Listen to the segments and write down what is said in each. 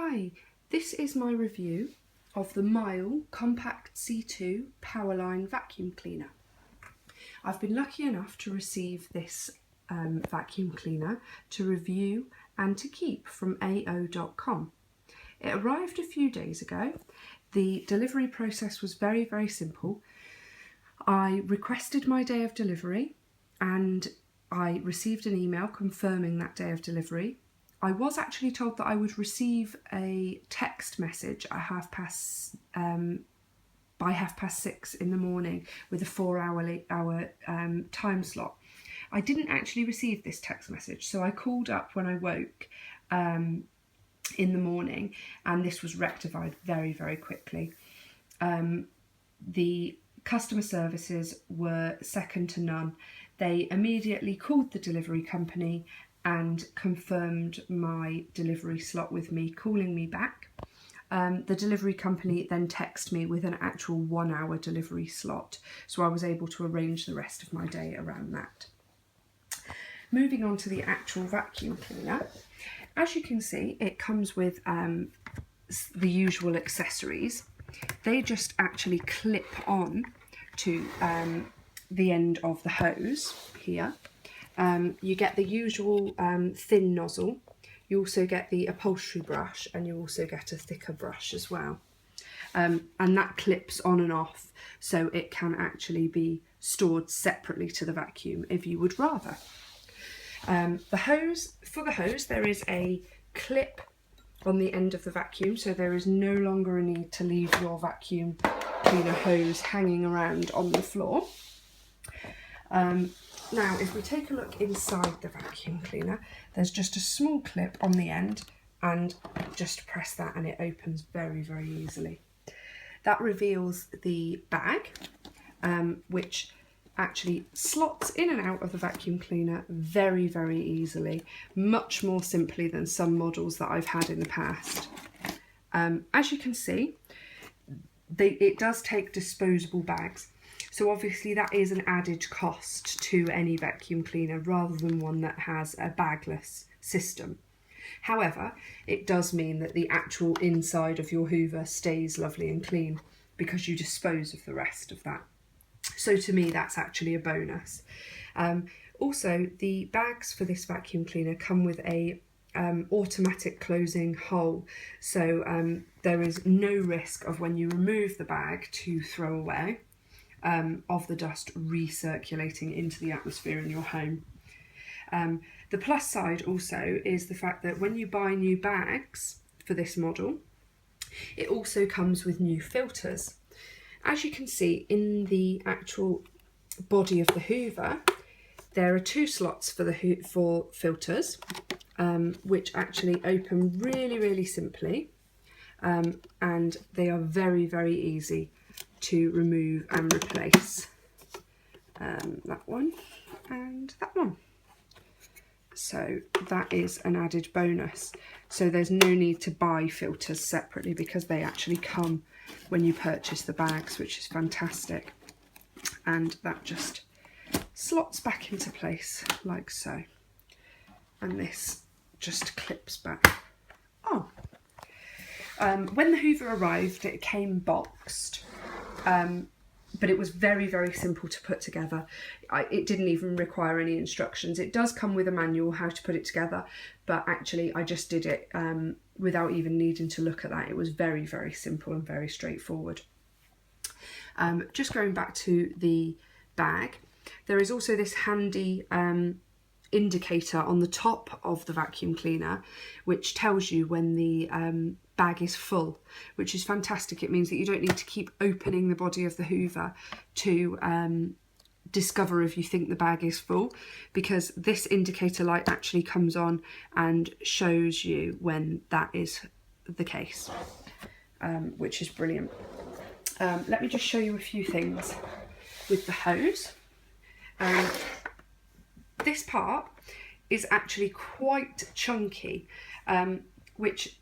Hi, this is my review of the Miele Compact C2 PowerLine vacuum cleaner. I've been lucky enough to receive this vacuum cleaner to review and to keep from AO.com. It arrived a few days ago. The delivery process was very simple. I requested my day of delivery and I received an email confirming that day of delivery. I was actually told that I would receive a text message at by 6:30 in the morning with a 4-hour time slot. I didn't actually receive this text message, so I called up when I woke in the morning, and this was rectified very quickly. The customer services were second to none. They immediately called the delivery company and confirmed my delivery slot with me, calling me back. The delivery company then texted me with an actual 1-hour delivery slot, so I was able to arrange the rest of my day around that. Moving on to the actual vacuum cleaner, as you can see, it comes with the usual accessories. They just actually clip on to the end of the hose here. You get the usual thin nozzle, you also get the upholstery brush, and you also get a thicker brush as well. And that clips on and off, so it can actually be stored separately to the vacuum if you would rather. For the hose, there is a clip on the end of the vacuum, so there is no longer a need to leave your vacuum cleaner hose hanging around on the floor. Now, if we take a look inside the vacuum cleaner, there's just a small clip on the end, and just press that and it opens very easily. That reveals the bag, which actually slots in and out of the vacuum cleaner very easily, much more simply than some models that I've had in the past. As you can see, it does take disposable bags. So obviously that is an added cost to any vacuum cleaner rather than one that has a bagless system. However, it does mean that the actual inside of your Hoover stays lovely and clean because you dispose of the rest of that. So to me, that's actually a bonus. Also, the bags for this vacuum cleaner come with a automatic closing hole, so there is no risk of, when you remove the bag to throw away, of the dust recirculating into the atmosphere in your home. The plus side also is the fact that when you buy new bags for this model, it also comes with new filters. As you can see in the actual body of the Hoover, there are 2 slots for filters, which actually open really simply, and they are very easy to remove and replace. That one and that one. So that is an added bonus. So there's no need to buy filters separately because they actually come when you purchase the bags, which is fantastic. And that just slots back into place like so. And this just clips back on. When the Hoover arrived, it came boxed. But it was very simple to put together. It didn't even require any instructions. It does come with a manual how to put it together, but actually I just did it without even needing to look at that. It was very simple and very straightforward. Just going back to the bag, there is also this handy indicator on the top of the vacuum cleaner which tells you when the bag is full, which is fantastic. It means that you don't need to keep opening the body of the Hoover to discover if you think the bag is full, because this indicator light actually comes on and shows you when that is the case, which is brilliant. Let me just show you a few things with the hose. This part is actually quite chunky, which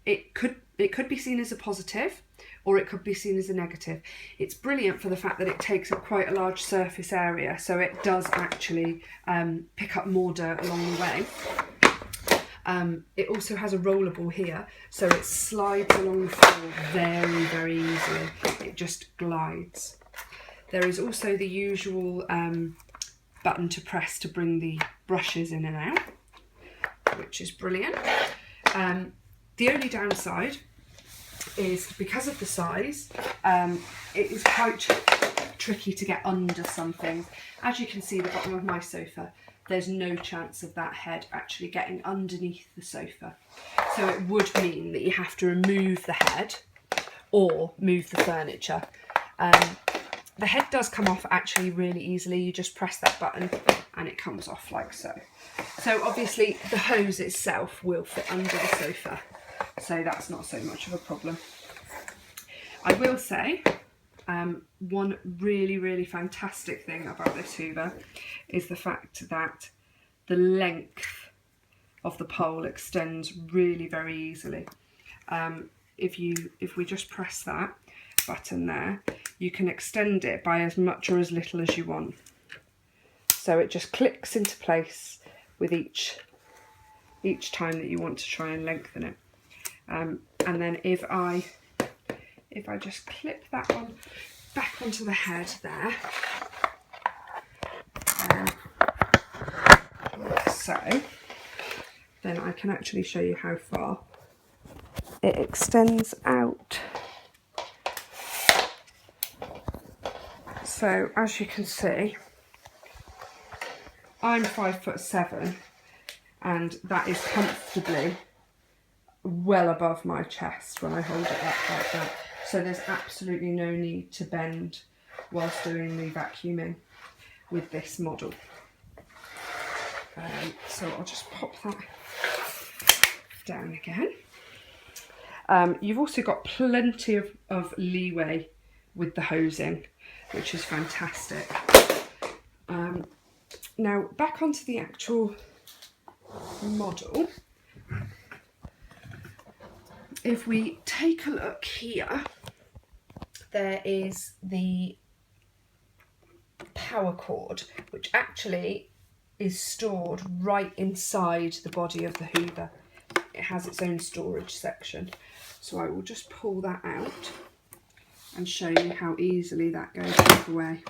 it could be seen as a positive, or it could be seen as a negative. It's brilliant for the fact that it takes up quite a large surface area, so it does actually pick up more dirt along the way. It also has a rollerball here, so it slides along the floor very, very easily. It just glides. There is also the usual button to press to bring the brushes in and out, which is brilliant. The only downside is because of the size, it is quite tricky to get under some things. As you can see, the bottom of my sofa, there's no chance of that head actually getting underneath the sofa. So it would mean that you have to remove the head or move the furniture. The head does come off actually really easily. You just press that button and it comes off like so. So obviously the hose itself will fit under the sofa, so that's not so much of a problem. I will say one really, really fantastic thing about this Hoover is the fact that the length of the pole extends really very easily. If we just press that button there, you can extend it by as much or as little as you want. So it just clicks into place with each time that you want to try and lengthen it. And then if I just clip that one back onto the head there, like so, then I can actually show you how far it extends out. So as you can see, I'm 5'7", and that is comfortably well above my chest when I hold it up like that. So there's absolutely no need to bend whilst doing the vacuuming with this model. So I'll just pop that down again. You've also got plenty of leeway with the hosing, which is fantastic. Now back onto the actual model. If we take a look here, there is the power cord, which actually is stored right inside the body of the Hoover. It has its own storage section. So I will just pull that out and show you how easily that goes away,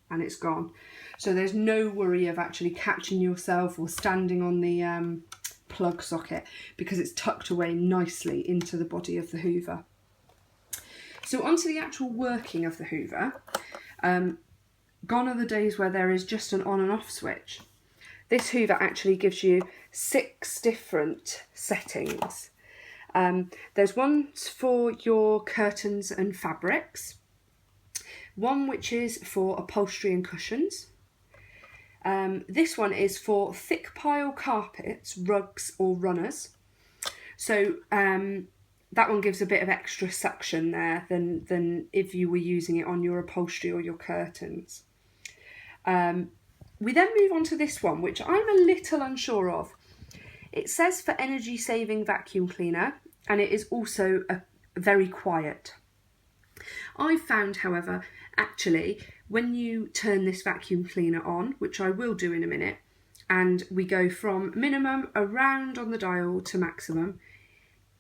and it's gone. So there's no worry of actually catching yourself or standing on the plug socket, because it's tucked away nicely into the body of the Hoover. So onto the actual working of the Hoover. Gone are the days where there is just an on and off switch. This Hoover actually gives you 6 different settings. There's ones for your curtains and fabrics, one which is for upholstery and cushions. This one is for thick pile carpets, rugs or runners. So that one gives a bit of extra suction there than if you were using it on your upholstery or your curtains. We then move on to this one, which I'm a little unsure of. It says for energy saving vacuum cleaner, and it is also very quiet. I've found, however, actually, when you turn this vacuum cleaner on, which I will do in a minute, and we go from minimum around on the dial to maximum,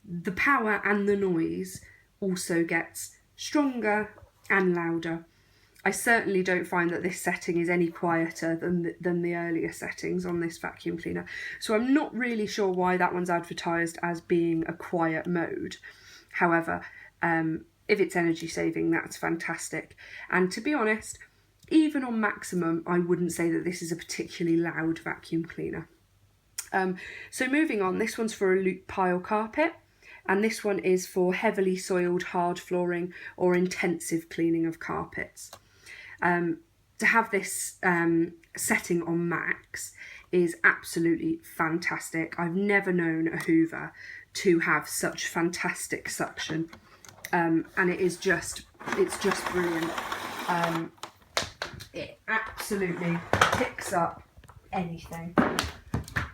the power and the noise also gets stronger and louder. I certainly don't find that this setting is any quieter than the earlier settings on this vacuum cleaner. So I'm not really sure why that one's advertised as being a quiet mode. However, if it's energy saving, that's fantastic. And to be honest, even on maximum, I wouldn't say that this is a particularly loud vacuum cleaner. So moving on, this one's for a loop pile carpet, and this one is for heavily soiled hard flooring or intensive cleaning of carpets. To have this setting on max is absolutely fantastic. I've never known a Hoover to have such fantastic suction, and it's just brilliant. It absolutely picks up anything.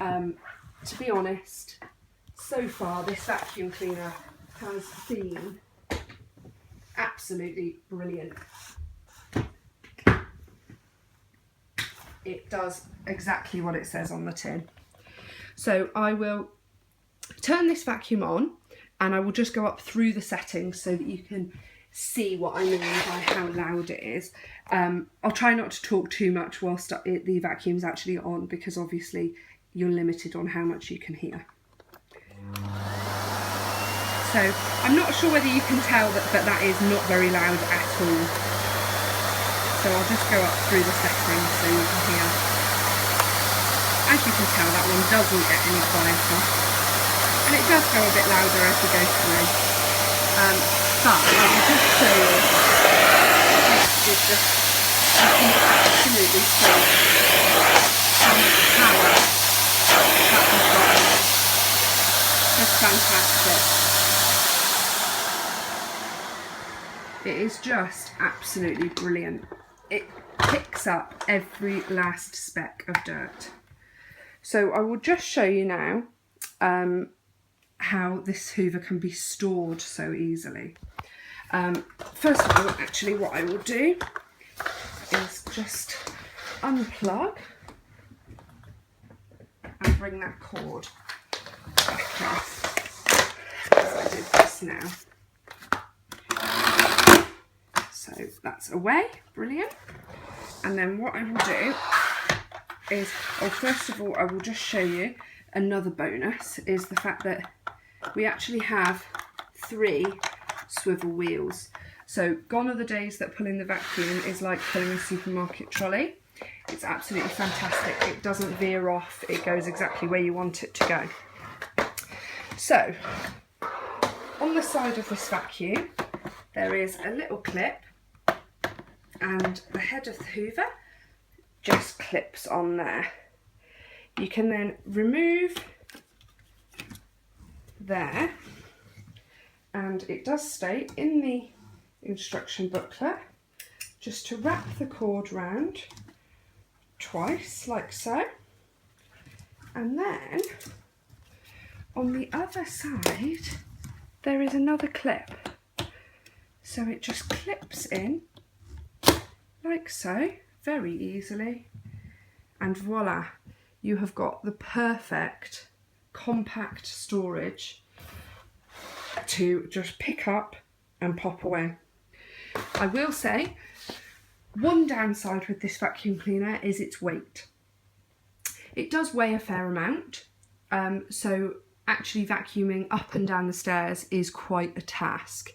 To be honest, so far this vacuum cleaner has been absolutely brilliant. It does exactly what it says on the tin. So I will turn this vacuum on, and I will just go up through the settings so that you can see what I mean by how loud it is. I'll try not to talk too much whilst the vacuum's actually on, because obviously you're limited on how much you can hear. So I'm not sure whether you can tell but that is not very loud at all. So I'll just go up through the settings so you can hear. As you can tell, that one doesn't get any quieter, and it does go a bit louder as we go through. But I will just show you, this is just, you can absolutely see how much power that has got. It's fantastic. It is just absolutely brilliant. It picks up every last speck of dirt. So I will just show you now how this hoover can be stored so easily. First of all, actually what I will do is just unplug and bring that cord back off, as I did just now. So that's away, brilliant. And then what I will do is, first of all, I will just show you another bonus, is the fact that we actually have 3 swivel wheels. So gone are the days that pulling the vacuum is like pulling a supermarket trolley. It's absolutely fantastic. It doesn't veer off. It goes exactly where you want it to go. So on the side of this vacuum, there is a little clip, and the head of the hoover just clips on there. You can then remove there, and it does state in the instruction booklet just to wrap the cord round twice, like so, and then on the other side there is another clip, so it just clips in like so, very easily, and voila, you have got the perfect compact storage to just pick up and pop away. I will say, one downside with this vacuum cleaner is its weight. It does weigh a fair amount, so actually vacuuming up and down the stairs is quite a task.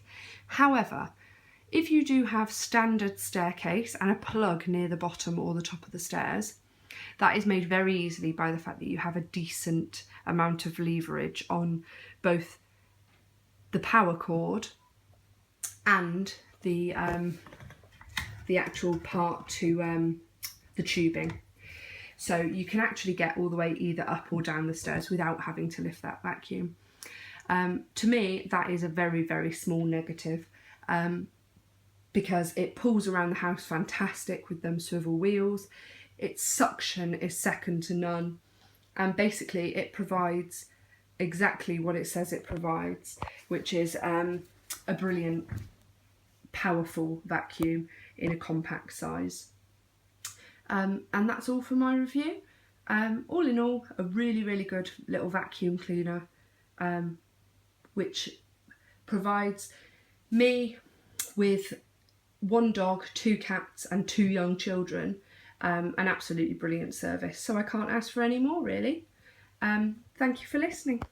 However, if you do have standard staircase and a plug near the bottom or the top of the stairs, that is made very easily by the fact that you have a decent amount of leverage on both the power cord and the actual part to the tubing. So you can actually get all the way either up or down the stairs without having to lift that vacuum. To me, that is a very, very small negative, because it pulls around the house fantastic with them swivel wheels. Its suction is second to none, and basically it provides exactly what it says it provides, which is a brilliant, powerful vacuum in a compact size. And that's all for my review. All in all, a really, really good little vacuum cleaner, which provides me with 1 dog, 2 cats and 2 young children, an absolutely brilliant service. So I can't ask for any more, really. Thank you for listening.